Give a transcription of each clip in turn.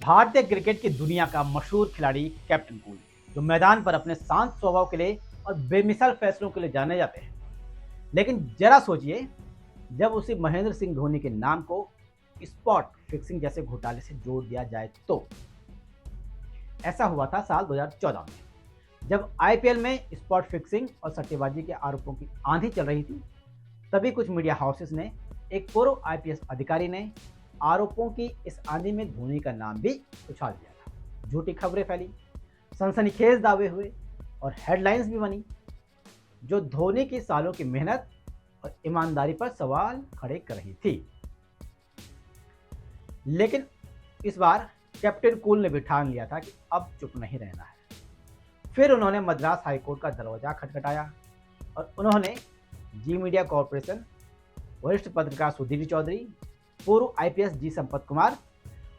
भारतीय क्रिकेट की दुनिया का मशहूर खिलाड़ी कैप्टन कूल, जो मैदान पर अपने शांत स्वभाव के लिए और बेमिसाल फैसलों के लिए जाने जाते हैं। लेकिन जरा सोचिए, जब उसी महेंद्र सिंह धोनी के नाम को स्पॉट फिक्सिंग जैसे घोटाले से जोड़ दिया जाए तो ऐसा हुआ था साल 2014 में, जब आईपीएल में स्पॉट फिक्सिंग और सट्टेबाजी के आरोपों की आंधी चल रही थी। तभी कुछ मीडिया हाउसेस ने, एक पूर्व आईपीएस अधिकारी ने आरोपों की इस आंधी में धोनी का नाम भी उछाल दिया था। झूठी खबरें फैली, सनसनीखेज दावे हुए और हेडलाइंस भी बनी, जो धोनी की सालों की मेहनत और ईमानदारी पर सवाल खड़े कर रही थी। लेकिन इस बार कैप्टन कूल ने भी ठान लिया था कि अब चुप नहीं रहना है। फिर उन्होंने मद्रास हाईकोर्ट का दरवाजा खटखटाया और उन्होंने जी मीडिया कॉरपोरेशन, वरिष्ठ पत्रकार सुधीर चौधरी, पूर्व आईपीएस जी संपत कुमार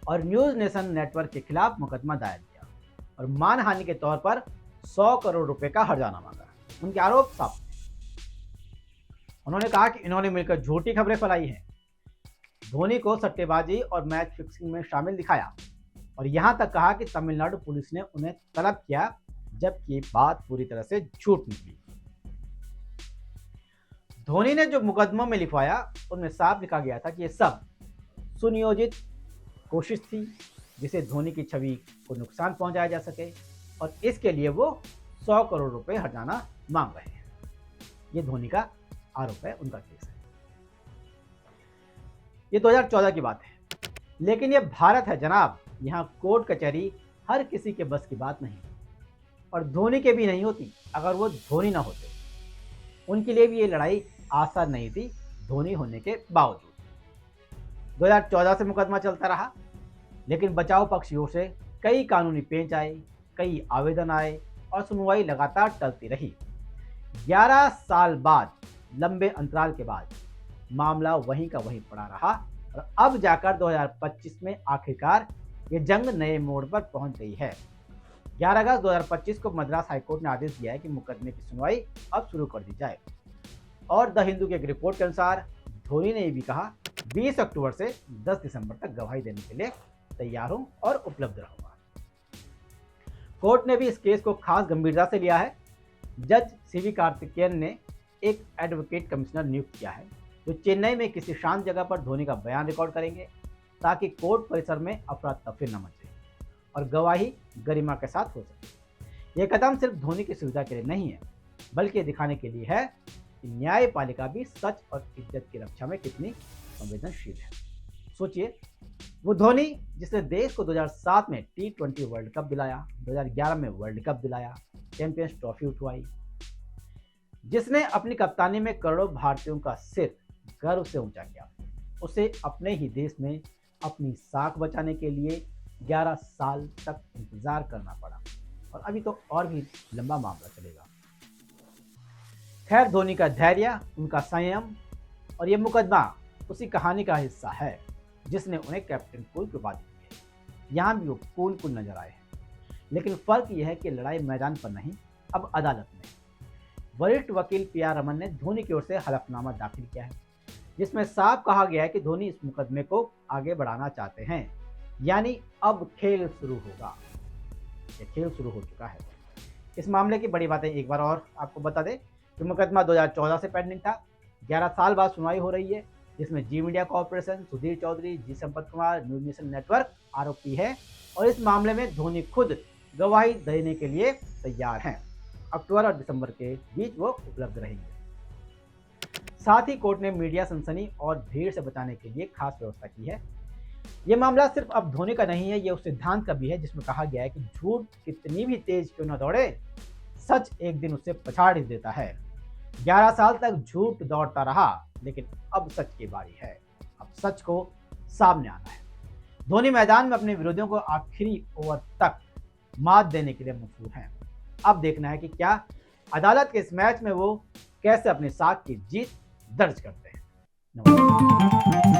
और न्यूज नेशन नेटवर्क के खिलाफ मुकदमा दायर किया और मानहानि के तौर पर 100 करोड़ रुपए का हर्जाना मांगा। उनके आरोप साफ थे। उन्होंने कहा कि इन्होंने मिलकर झूठी खबरें फैलाई हैं, धोनी को सट्टेबाजी और मैच फिक्सिंग में शामिल दिखाया और यहां तक कहा कि तमिलनाडु पुलिस ने उन्हें तलब किया, जबकि बात पूरी तरह से झूठ निकली। धोनी ने जो मुकदमों में लिखवाया उनमें साफ लिखा गया था कि यह सब सुनियोजित कोशिश थी जिसे धोनी की छवि को नुकसान पहुंचाया जा सके और इसके लिए वो 100 करोड़ रुपए हर्जाना मांग रहे हैं। ये धोनी का आरोप है, उनका केस है। ये 2014 की बात है, लेकिन ये भारत है जनाब। यहाँ कोर्ट कचहरी हर किसी के बस की बात नहीं, और धोनी के भी नहीं होती। अगर वो धोनी ना होते, उनके लिए भी ये लड़ाई आसान नहीं थी, धोनी होने के बावजूद। 2014 से मुकदमा चलता रहा, लेकिन बचाव पक्ष की ओर से कई कानूनी पेंच आए, कई आवेदन आए और सुनवाई लगातार टलती रही। 11 साल बाद, लंबे अंतराल के बाद मामला वहीं का वहीं पड़ा रहा और अब जाकर 2025 में आखिरकार ये जंग नए मोड़ पर पहुंच गई है। 11 अगस्त 2025 को मद्रास हाईकोर्ट ने आदेश दिया है कि मुकदमे की सुनवाई अब शुरू कर दी जाए और द हिंदू की एक रिपोर्ट के अनुसार धोनी ने ये भी कहा, 20 अक्टूबर से 10 दिसंबर तक गवाही देने के लिए तैयार हूं और उपलब्ध रहूंगा। कोर्ट ने भी इस केस को खास गंभीरता से लिया है। जज सीवी कार्तिकेयन ने एक एडवोकेट कमिश्नर नियुक्त किया है, जो चेन्नई में किसी शांत जगह पर धोनी का बयान रिकॉर्ड करेंगे, ताकि कोर्ट परिसर में अफरा तफरी न मचे और गवाही गरिमा के साथ हो सके। यह कदम सिर्फ धोनी की सुविधा के लिए नहीं है, बल्कि ये दिखाने के लिए है कि न्यायपालिका भी सच और इज्जत की रक्षा में कितनी संवेदनशील है। सोचिए, वो धोनी जिसने देश को 2007 में T20 वर्ल्ड कप दिलाया, 2011 में वर्ल्ड कप दिलाया, चैंपियंस ट्रॉफी उठवाई, जिसने अपनी कप्तानी में करोड़ों भारतीयों का सिर गर्व से ऊंचा किया, उसे अपने ही देश में अपनी साख बचाने के लिए 11 साल तक इंतजार करना पड़ा और अभी तो और भी लंबा मामला चलेगा। खैर, धोनी का धैर्य, उनका संयम और ये मुकदमा उसी कहानी का हिस्सा है जिसने उन्हें कैप्टन कूल की उपाधि दी है। यहाँ भी वो कूल नजर आए हैं, लेकिन फर्क यह है कि लड़ाई मैदान पर नहीं, अब अदालत में। वरिष्ठ वकील पीआर रमन ने धोनी की ओर से हलफनामा दाखिल किया है, जिसमें साफ कहा गया है कि धोनी इस मुकदमे को आगे बढ़ाना चाहते हैं, यानी अब खेल शुरू होगा। ये खेल शुरू हो चुका है। इस मामले की बड़ी बातें एक बार और आपको बता दें कि मुकदमा 2014 से पेंडिंग था। 11 साल बाद सुनवाई हो रही है, जिसमें Zee media corporation, Sudhir Chaudhary, Zee Sampat Kumar, news nation network आरोपी है और इस मामले में धोनी खुद गवाही देने के लिए तैयार हैं। अक्टूबर और दिसंबर के बीच वो उपलब्ध रहेंगे। साथ ही कोर्ट ने मीडिया सनसनी और भीड़ से बचाने के लिए खास व्यवस्था की है। ये मामला सिर्फ अब धोनी का नहीं है, ये उस सिद्धांत का भी है जिसमें कहा गया है कि झूठ कितनी भी तेज क्यों न दौड़े, सच एक दिन उसे पछाड़ ही देता है। 11 साल तक झूठ दौड़ता रहा, लेकिन अब सच की बारी है। अब सच को सामने आना है। धोनी मैदान में अपने विरोधियों को आखिरी ओवर तक मात देने के लिए मशहूर हैं। अब देखना है कि क्या अदालत के इस मैच में वो कैसे अपनी साख की जीत दर्ज करते हैं। नमस्कार।